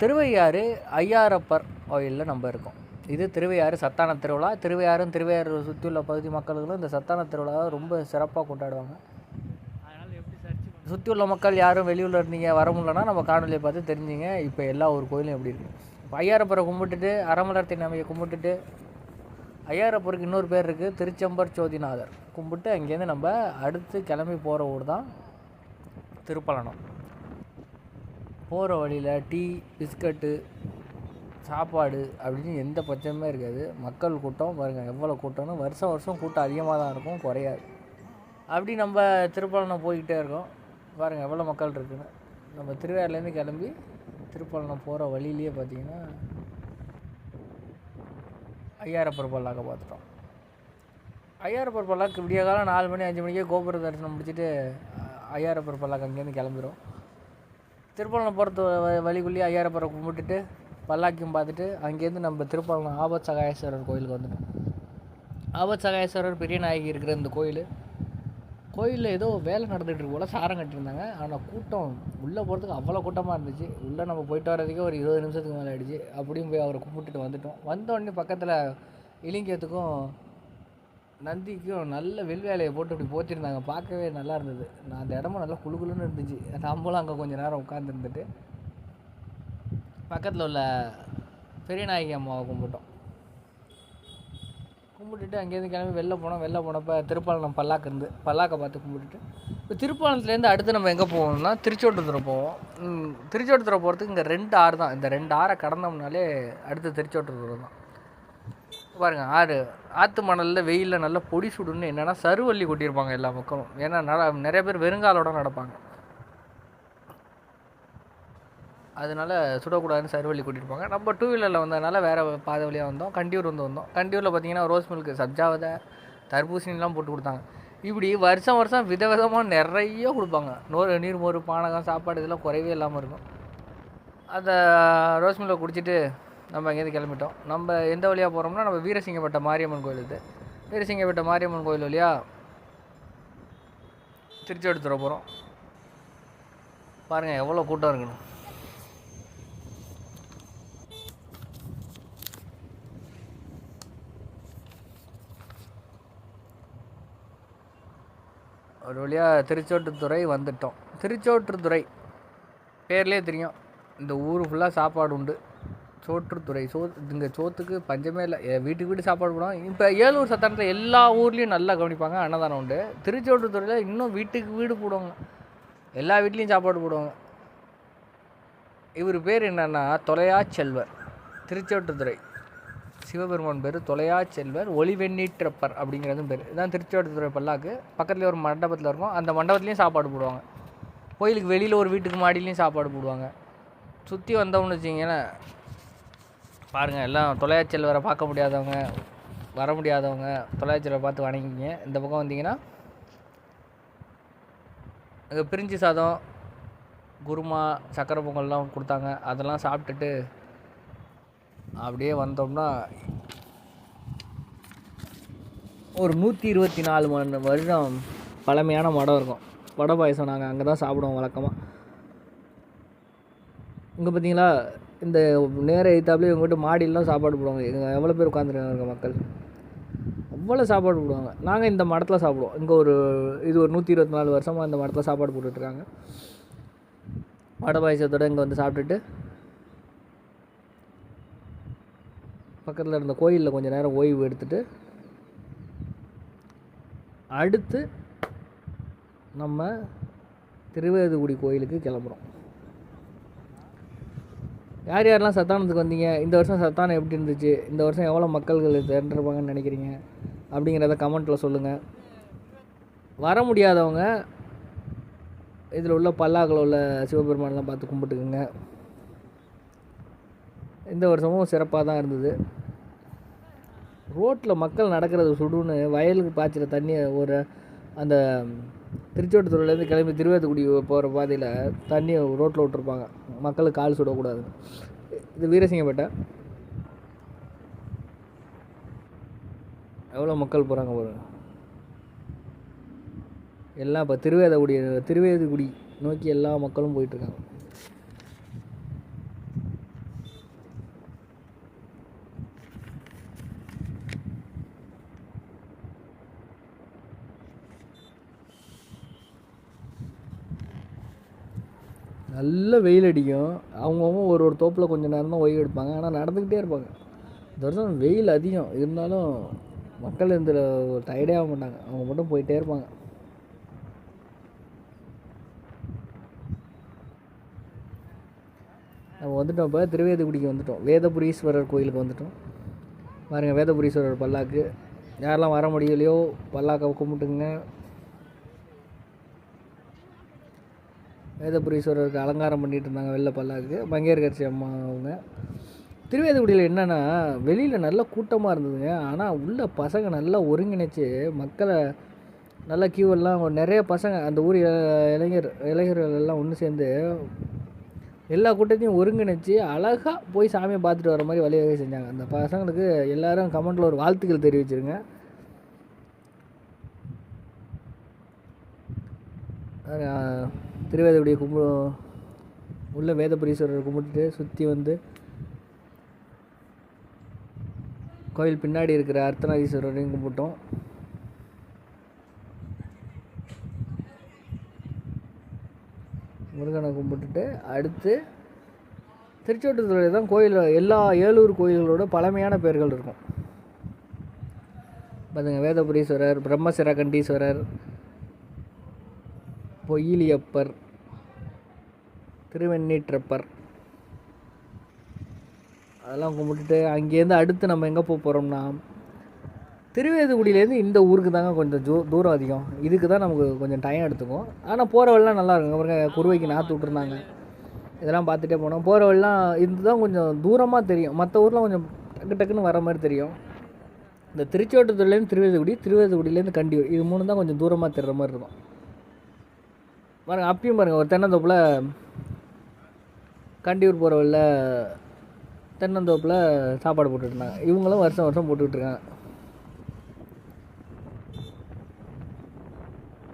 திருவையாறு ஐயாரப்பர் கோயிலில் நம்ம இருக்கோம். இது திருவையாறு சத்தான திருவிழா. திருவையாறும் திருவையாறு சுற்றியுள்ள பகுதி மக்களுக்கும் இந்த சத்தான திருவிழாவை ரொம்ப சிறப்பாக கொண்டாடுவாங்க. சுற்றியுள்ள மக்கள் யாரும் வெளியூரில் இருந்தீங்க வர முடியலன்னா நம்ம காணொலியை பார்த்து தெரிஞ்சுங்க இப்போ எல்லா ஒரு கோயிலும் எப்படி இருக்குது. இப்போ ஐயாரப்பரை கும்பிட்டுட்டு அறமலர்த்தின் நமையை கும்பிட்டுட்டு, ஐயாரப்பருக்கு இன்னொரு பேர் இருக்குது, திருச்செம்பர் சோதிநாதர் கும்பிட்டு அங்கேருந்து நம்ம அடுத்து கிளம்பி போகிற ஊர் தான் திருப்பலனம். போகிற வழியில் டீ, பிஸ்கட்டு, சாப்பாடு அப்படின்னு எந்த பட்சமே இருக்காது. மக்கள் கூட்டம் பாருங்கள் எவ்வளோ கூட்டம்னு. வருஷம் வருஷம் கூட்டம் அதிகமாக தான் இருக்கும், குறையாது. அப்படி நம்ம திருப்பலனம் போய்கிட்டே இருக்கோம். பாருங்கள் எவ்வளோ மக்கள் இருக்குன்னு. நம்ம திருவையாறுலேருந்து கிளம்பி திருப்பலனம் போகிற வழியிலேயே பார்த்திங்கன்னா ஐயாரப்பர் பல்லாக்க பார்த்துட்டோம். ஐயாரப்பர் பல்லாக்கு விடிய காலம் 4 மணி 5 மணிக்கே கோபுர தரிசனம் முடிச்சுட்டு ஐயாரப்பர் பல்லாக்கு அங்கேருந்து கிளம்பிடும். திருப்பலனம் போகிறது வழிக்குள்ளேயே ஐயாரப்பரை கும்பிட்டுட்டு பல்லாக்கையும் பார்த்துட்டு அங்கேருந்து நம்ம திருப்பலனம் ஆபத் சகாயேஸ்வரர் கோயிலுக்கு வந்துட்டோம். ஆபத் சகாயேஸ்வரர் பெரிய நாயகி இருக்கிற இந்த கோயிலில் ஏதோ வேலை நடந்துகிட்டு இருக்கு போல், சாரம் கட்டியிருந்தாங்க. ஆனால் கூட்டம் உள்ளே போகிறதுக்கு அவ்வளோ கூட்டமாக இருந்துச்சு. உள்ளே நம்ம போயிட்டு வர்றதுக்கே ஒரு 20 நிமிஷத்துக்கு மேலே ஆகிடுச்சு. அப்படியும் போய் அவரை கும்பிட்டுட்டு வந்துட்டோம். வந்தோடனே பக்கத்தில் இலிங்கத்துக்கும் நந்திக்கும் நல்ல வெள்வேலையை போட்டு அப்படி போத்திருந்தாங்க. பார்க்கவே நல்லா இருந்தது. நான் அந்த இடமும் நல்லா குழுகுலுன்னு இருந்துச்சு. நம்மளும் அங்கே கொஞ்சம் நேரம் உட்காந்துருந்துட்டு பக்கத்தில் உள்ள பெரிய நாயகி அம்மாவை கும்பிட்டுட்டு அங்கேருந்து கிளம்பி வெளில போனப்போ திருப்பலனம் பல்லாக்கை பார்த்து கும்பிட்டுட்டு இப்போ திருப்பலனத்துலேருந்து அடுத்து நம்ம எங்கே போவோம்னா திருச்சோட்டுத்துறை போவோம். திருச்சோட்டுத்துறை போகிறதுக்கு இங்கே 2 ஆறு தான். இந்த 2 ஆறை கடந்தோம்னாலே அடுத்து திருச்சோட்டுத்துறை தான். பாருங்கள் ஆற்று மணலில் வெயிலில் நல்லா பொடி சுடுன்னு என்னென்னா சருவள்ளி கொட்டியிருப்பாங்க எல்லா மக்களும். ஏன்னா நிறைய பேர் வெறுங்காலோட நடப்பாங்க. அதனால் சுடக்கூடாதுன்னு சருவள்ளி கூட்டியிருப்பாங்க. நம்ம 2 வீலரில் வந்ததுனால வேறு பாதை வழியாக வந்தோம். கண்டியூர் வந்தோம். கண்டியூரில் பார்த்திங்கன்னா ரோஸ் மில்க்கு, சப்ஜாவதை, தர்பூசணிலாம் போட்டு கொடுத்தாங்க. இப்படி வருஷம் விதவிதமாக நிறைய கொடுப்பாங்க. நீர்மோர், பானகம், சாப்பாடு இதெல்லாம் குறைவே இல்லாமல் இருக்கும். அதை ரோஸ் மில்லை குடிச்சிட்டு நம்ம அங்கேருந்து கிளம்பிட்டோம். நம்ம எந்த வழியாக போகிறோம்னா நம்ம வீரசிங்கப்பட்ட மாரியம்மன் கோயில். இது வீரசிங்கப்பட்ட மாரியம்மன் கோயில் வழியாக திருச்செடுத்துட போகிறோம். பாருங்கள் எவ்வளோ கூட்டம் இருக்கணும். ஒரு வழியாக திருச்சோட்டுத்துறை வந்துட்டோம். திருச்சோற்றுத்துறை பேர்லேயே தெரியும், இந்த ஊர் ஃபுல்லாக சாப்பாடு உண்டு. சோற்றுத்துறை இங்கே சோத்துக்கு பஞ்சமே இல்லை. வீட்டுக்கு வீட்டு சாப்பாடு போடுவாங்க. இப்போ ஏலூர் சத்தானத்தில் எல்லா ஊர்லேயும் நல்லா கவனிப்பாங்க, அன்னதானம் உண்டு. திருச்சோற்றுத்துறையில் இன்னும் வீட்டுக்கு வீடு போடுவாங்க, எல்லா வீட்லேயும் சாப்பாடு போடுவாங்க. இவர் பேர் என்னன்னா தொலையா செல்வர். திருச்சோற்றுத்துறை சிவபெருமான் பேர் தொலையா செல்வர் ஒளிவெண்ணீற்றப்பர் அப்படிங்கிறதும் பேர். இதுதான் திருச்சோற்றுத்துறை பல்லாக்கு. பக்கத்துலேயே ஒரு மண்டபத்தில் இருக்கும். அந்த மண்டபத்துலேயும் சாப்பாடு போடுவாங்க. கோயிலுக்கு வெளியில் ஒரு வீட்டுக்கு மாடியிலையும் சாப்பாடு போடுவாங்க. சுற்றி வந்தோம்னு வச்சிங்கன்னா பாருங்கள் எல்லாம் தொலையா செல்வரை பார்க்க முடியாதவங்க, வர முடியாதவங்க தொலையா செல்வரை பார்த்து வணங்கிங்க. இந்த பக்கம் வந்தீங்கன்னா அங்கே பிரிஞ்சி சாதம், குருமா, சக்கரை பொங்கல்லாம் கொடுத்தாங்க. அதெல்லாம் சாப்பிட்டுட்டு அப்படியே வந்தோம்னா ஒரு 124 வருடம் பழமையான மடம் இருக்கும். வடை பாயசம் நாங்கள் அங்கே தான் சாப்பிடுவோம் வழக்கமாக. இங்கே பார்த்தீங்களா, இந்த நேர எய்த்தாப்புலேயே இவங்ககிட்ட மாடியெல்லாம் சாப்பாடு போடுவாங்க. எங்கள் எவ்வளோ பேர் உட்காந்துருக்காங்க மக்கள், அவ்வளோ சாப்பாடு போடுவாங்க. நாங்கள் இந்த மடத்தில் சாப்பிடுவோம். இங்கே இது ஒரு 124 வருஷமாக இந்த மடத்தில் சாப்பாடு போட்டுட்ருக்காங்க. வடை பாயசத்தோடு இங்கே வந்து சாப்பிட்டுட்டு பக்கத்தில் இருந்த கோயிலில் கொஞ்சம் நேரம் ஓய்வு எடுத்துகிட்டு அடுத்து நம்ம திருவேதுகுடி கோயிலுக்கு கிளம்புறோம். யாரெல்லாம் சத்தானத்துக்கு வந்தீங்க, இந்த வருஷம் சத்தானம் எப்படி இருந்துச்சு, இந்த வருஷம் எவ்வளோ மக்கள்கள் திரண்டிருப்பாங்கன்னு நினைக்கிறீங்க அப்படிங்கிறத கமெண்ட்டில் சொல்லுங்கள். வர முடியாதவங்க இதில் உள்ள பல்லாக்கில் உள்ள சிவபெருமானெலாம் பார்த்து கும்பிட்டுக்குங்க. இந்த வருஷமும் சிறப்பாக தான் இருந்தது. ரோட்டில் மக்கள் நடக்கிறது சுடுன்னு வயலுக்கு பாய்ச்சிற தண்ணியை அந்த திருச்சோட்டுத்துறையிலேருந்து கிளம்பி திருவேதுகுடி போகிற பாதையில் தண்ணியை ரோட்டில் விட்டுருப்பாங்க, மக்களுக்கு கால் சுடக்கூடாது. இது வீரசிங்கப்பேட்டை. எவ்வளோ மக்கள் போகிறாங்க பாருங்க. எல்லாம் இப்போ திருவேதுகுடி நோக்கி எல்லா மக்களும் போயிட்டுருக்காங்க. நல்ல வெயில் அடிக்கும். அவங்கவுங்க ஒரு ஒரு தோப்பில் கொஞ்சம் நேரம் தான் ஓய்வு எடுப்பாங்க. ஆனால் நடந்துக்கிட்டே இருப்பாங்க. இந்த வருஷம் வெயில் அதிகம் இருந்தாலும் மக்கள் இதில் டயர்டே ஆக மாட்டாங்க. அவங்க மட்டும் போயிட்டே இருப்பாங்க. நம்ம வந்துட்டோம். இப்போ திருவேதிக்குடிக்கு வந்துட்டோம். வேதபுரீஸ்வரர் கோயிலுக்கு வந்துட்டோம். பாருங்கள், வேதபுரீஸ்வரர் பல்லாக்கு. யாரெல்லாம் வர முடியலையோ பல்லாக்கை கும்பிட்டுங்க. வேதபுரீஸ்வரருக்கு அலங்காரம் பண்ணிகிட்டு இருந்தாங்க வெள்ளை பல்லாக்கு. மங்கையர்கரசி அம்மா அவங்க. திருவேதிக்குடியில் என்னென்னா வெளியில் நல்ல கூட்டமாக இருந்ததுங்க. ஆனால் உள்ள பசங்க நல்லா ஒருங்கிணைச்சு மக்களை நல்லா கியூவெல்லாம் நிறைய பசங்க அந்த ஊர் இளைஞர்கள் எல்லாம் ஒன்று சேர்ந்து எல்லா கூட்டத்தையும் ஒருங்கிணைச்சு அழகாக போய் சாமியை பார்த்துட்டு வர மாதிரி வழிவகை செஞ்சாங்க. அந்த பசங்களுக்கு எல்லோரும் கமெண்ட்டில் ஒரு வாழ்த்துக்கள் தெரிவிச்சிருங்க. திருவேதிக்குடியை உள்ள வேதபுரீஸ்வரரை கும்பிட்டுட்டு சுற்றி வந்து கோயில் பின்னாடி இருக்கிற அர்த்தநாதீஸ்வரரையும் கும்பிட்டோம். முருகனை கும்பிட்டுட்டு அடுத்து திருச்செந்தூரில் தான் கோயில் எல்லா 7 கோயில்களோட பழமையான பேர்கள் இருக்கும். பார்த்துங்க, வேதபுரீஸ்வரர், பிரம்மசிரகண்டீஸ்வரர், பொய்யிலியப்பர், திருவெண்ணீற்றப்பர் அதெல்லாம் கும்பிட்டுட்டு அங்கேருந்து அடுத்து நம்ம எங்கே போக போகிறோம்னா திருவேதிக்குடியிலேருந்து இந்த ஊருக்கு தாங்க கொஞ்சம் தூரம் அதிகம். இதுக்கு தான் நமக்கு கொஞ்சம் டைம் எடுத்துக்கும். ஆனால் போகிற வழிலாம் நல்லா இருக்குங்க. அப்புறம் குருவைக்கு நாற்று விட்டுருந்தாங்க. இதெல்லாம் பார்த்துட்டே போனோம். போகிற வழிலாம் இதுதான் கொஞ்சம் தூரமாக தெரியும். மற்ற ஊரில் கொஞ்சம் டக்கு டக்குன்னு வர மாதிரி தெரியும். இந்த திருச்செந்தூர்லேருந்து திருவேதிக்குடியிலேருந்து கண்டியூர், இது 3 தான் கொஞ்சம் தூரமாக தெரிகிற மாதிரி இருக்கும். பாருங்கள், அப்பயும் பாருங்கள், ஒரு தென்னந்தோப்பில் கண்டியூர் போகிற வழியில் தென்னந்தோப்பில் சாப்பாடு போட்டுட்ருந்தாங்க. இவங்களும் வருஷம் வருஷம் போட்டுக்கிட்டு இருக்காங்க.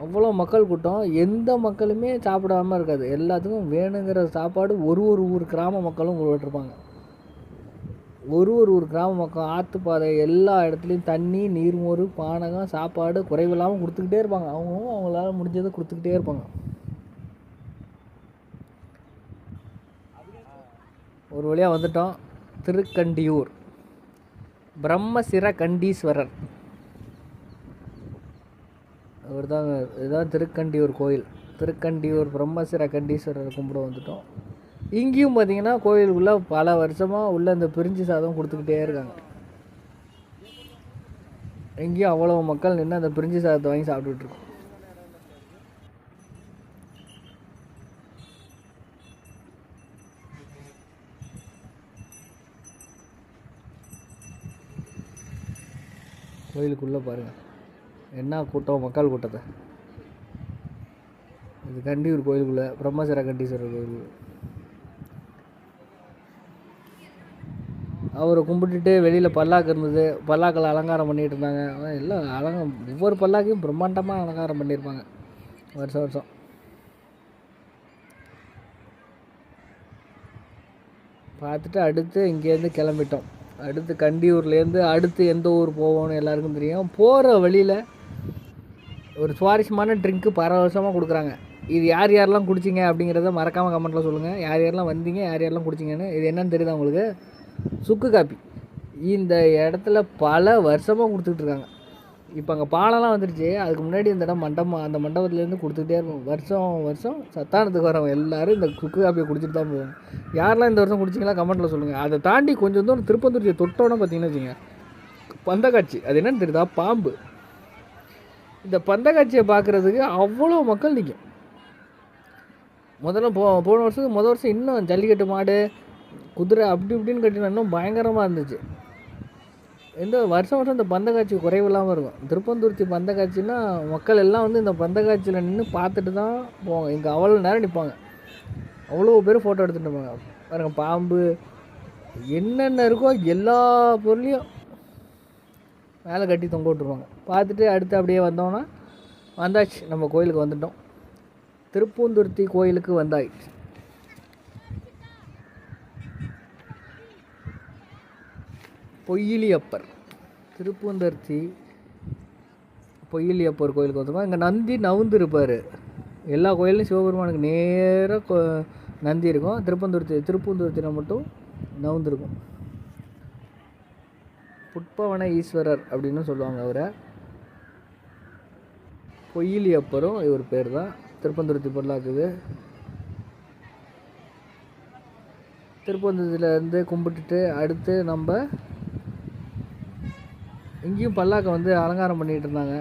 அவ்வளோ மக்கள் கூட்டம். எந்த மக்களுமே சாப்பிடாமல் இருக்காது. எல்லாத்துக்கும் வேணுங்கிற சாப்பாடு ஒரு ஊர் கிராம மக்களும் போட்டுருப்பாங்க. ஒரு ஊர் கிராம மக்கள் ஆற்றுப்பாதை எல்லா இடத்துலையும் தண்ணி, நீர்மோர், பானகம், சாப்பாடு குறைவில்லாமல் கொடுத்துக்கிட்டே இருப்பாங்க. அவங்களால முடிஞ்சதை கொடுத்துக்கிட்டே இருப்பாங்க. ஒரு வழியாக வந்துட்டோம். திருக்கண்டியூர் பிரம்மசிரகண்டீஸ்வரர் அவர் தாங்க. இதுதான் திருக்கண்டியூர் கோயில். திருக்கண்டியூர் பிரம்மசிரகண்டீஸ்வரர் கும்பிட வந்துட்டோம். இங்கேயும் பார்த்தீங்கன்னா கோயிலுக்குள்ளே பல வருஷமாக உள்ள இந்த பிரிஞ்சி சாதம் கொடுத்துக்கிட்டே இருக்காங்க. இங்கேயும் அவ்வளோ மக்கள் நின்று அந்த பிரிஞ்சி சாதத்தை வாங்கி சாப்பிட்டுட்ருக்கோம். கோயிலுக்குள்ளே பாருங்கள் என்ன கூட்டம், மக்கள் கூட்டத்தை. இது கண்டியூர் கோயிலுக்குள்ளே பிரம்மசிரகண்டீஸ்வரர் கோயில். அவரை கும்பிட்டுட்டு வெளியில் பல்லாக்கு இருந்தது. பல்லாக்கில் அலங்காரம் பண்ணிகிட்டு இருந்தாங்க. எல்லாம் ஒவ்வொரு பல்லாக்கையும் பிரம்மாண்டமாக அலங்காரம் பண்ணியிருப்பாங்க வருஷம் வருஷம். பார்த்துட்டு அடுத்து இங்கேருந்து கிளம்பிட்டோம். அடுத்து கண்டியூர்லேருந்து அடுத்து எந்த ஊர் போவோன்னு எல்லாருக்கும் தெரியும். போகிற வழியில் ஒரு சுவாரஸ்யமான ட்ரிங்க்கு பரவசமாக கொடுக்குறாங்க. இது யார் யாரெல்லாம் குடிச்சிங்க அப்படிங்கிறத மறக்காமல் கமெண்ட்டில் சொல்லுங்கள். யார் யாரெல்லாம் வந்தீங்க, யார் யாரெல்லாம் குடிச்சிங்கன்னு. இது என்னன்னு தெரியுதா உங்களுக்கு? சுக்கு காப்பி. இந்த இடத்துல பல வருஷமாக கொடுத்துக்கிட்டு இருக்காங்க. இப்போ அங்கே பாலம்லாம் வந்துடுச்சு. அதுக்கு முன்னாடி இந்த இடம் அந்த மண்டபத்துலேருந்து கொடுத்துக்கிட்டே இருக்கும். வருஷம் வருஷம் சத்தானத்துக்கு வரவங்க எல்லோரும் இந்த சுக்கு காப்பியை குடிச்சிட்டு தான் போவாங்க. யாரெல்லாம் இந்த வருஷம் குடிச்சிங்களா கமெண்ட்டில் சொல்லுங்கள். அதை தாண்டி கொஞ்சம் தூரம் திருப்பந்தூர்ச்சியை தொட்டோன்னு பார்த்தீங்கன்னா வச்சுங்க, பந்தக்காட்சி. அது என்னென்னு தெரியுதா? பாம்பு. இந்த பந்தக்காட்சியை பார்க்குறதுக்கு அவ்வளோ மக்கள் நிற்கும். போன வருஷம் இன்னும் ஜல்லிக்கட்டு மாடு, குதிரை அப்படி இப்படின்னு கட்டினா இன்னும் பயங்கரமாக இருந்துச்சு. இந்த வருஷம் இந்த பந்தக்காட்சி குறைவில்லாமல் இருக்கும். திருப்பந்தூர்த்தி பந்தக்காட்சின்னா மக்கள் எல்லாம் இந்த பந்தக்காட்சியில் நின்று பார்த்துட்டு தான் போவாங்க. இங்கே அவ்வளோ நேரம் நிற்பாங்க. அவ்வளோ பேர் ஃபோட்டோ எடுத்துகிட்டு இருப்பாங்க. பாருங்கள், பாம்பு என்னென்ன இருக்கோ எல்லா பொருளையும் மேலே கட்டி தொங்க விட்டுருவாங்க. பார்த்துட்டு அடுத்து அப்படியே வந்தாச்சு. நம்ம கோயிலுக்கு வந்துட்டோம். திருப்பூந்துருத்தி கோயிலுக்கு வந்தாச்சு. பொய்யிலியப்பர், திருப்பூந்துருத்தி பொய்யிலியப்பர் கோயிலுக்கு வந்துருக்கோம். இங்கே நந்தி நவுந்து இருப்பார். எல்லா கோயிலையும் சிவபெருமானுக்கு நேராக நந்தி இருக்கும். திருப்பூந்துருத்தியில் மட்டும் நவுந்திருக்கும். புட்பவன ஈஸ்வரர் அப்படின்னு சொல்லுவாங்க அவரை. பொய்யிலி அப்பரும் இவர் பேர் தான். திருப்பந்துருத்தி பொருளாக்குது. திருப்பந்துருத்திலேருந்து கும்பிட்டுட்டு அடுத்து நம்ம இங்கேயும் பல்லாக்கை வந்து அலங்காரம் பண்ணிகிட்டு இருந்தாங்க.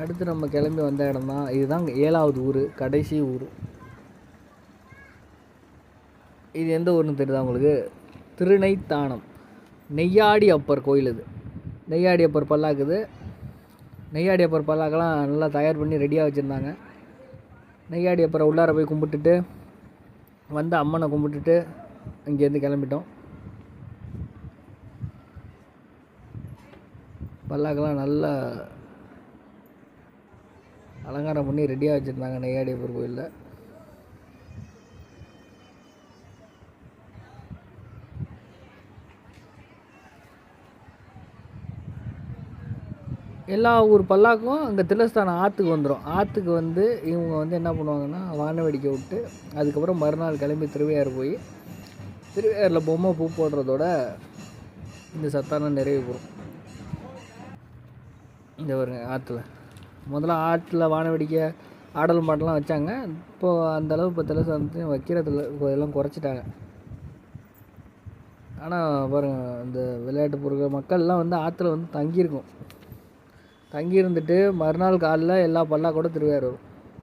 அடுத்து நம்ம கிளம்பி வந்த இடம் தான் இதுதான் 7வது ஊர், கடைசி ஊர். இது எந்த ஊர்னு தெரியுதா உங்களுக்கு? திருநைத்தானம். நெய்யாடி அப்பர் கோயில். இது நெய்யாடி அப்பர் பல்லாக்குது. நெய்யாடி அப்பர் பல்லாக்கெல்லாம் நல்லா தயார் பண்ணி ரெடியாக வச்சுருந்தாங்க. நெய்யாடி அப்பரை உள்ளார போய் கும்பிட்டுட்டு வந்து அம்மனை கும்பிட்டுட்டு இங்கேருந்து கிளம்பிட்டோம். பல்லாக்கெல்லாம் நல்லா அலங்காரம் பண்ணி ரெடியாக வச்சுருந்தாங்க நெய்யாடி அப்பர் கோயிலில். எல்லா ஊர் பல்லாக்கும் அங்கே திலஸ்தானம் ஆற்றுக்கு வந்துடும். ஆற்றுக்கு வந்து இவங்க வந்து என்ன பண்ணுவாங்கன்னா வான வெடிக்கை விட்டு அதுக்கப்புறம் மறுநாள் கிளம்பி திருவையாறு போய் திருவையாறில் பொம்மை பூ போடுறதோட இந்த சத்தானம் நிறைவு போகும். இந்த ஒரு ஆற்றுல முதல்ல ஆற்றில் வான வெடிக்கை ஆடல் மாட்டெல்லாம் வச்சாங்க. இப்போது அந்தளவு இப்போ திலஸ்தானத்தையும் வைக்கிறதில்ல, இப்போ எல்லாம் குறைச்சிட்டாங்க. ஆனால் பாருங்கள், இந்த விளையாட்டு பொருட்கள் மக்கள்லாம் வந்து ஆற்றுல வந்து தங்கியிருக்கும். தங்கி இருந்துட்டு மறுநாள் காலைல எல்லா பல்லாக்கோட திருவையாறு வரும்.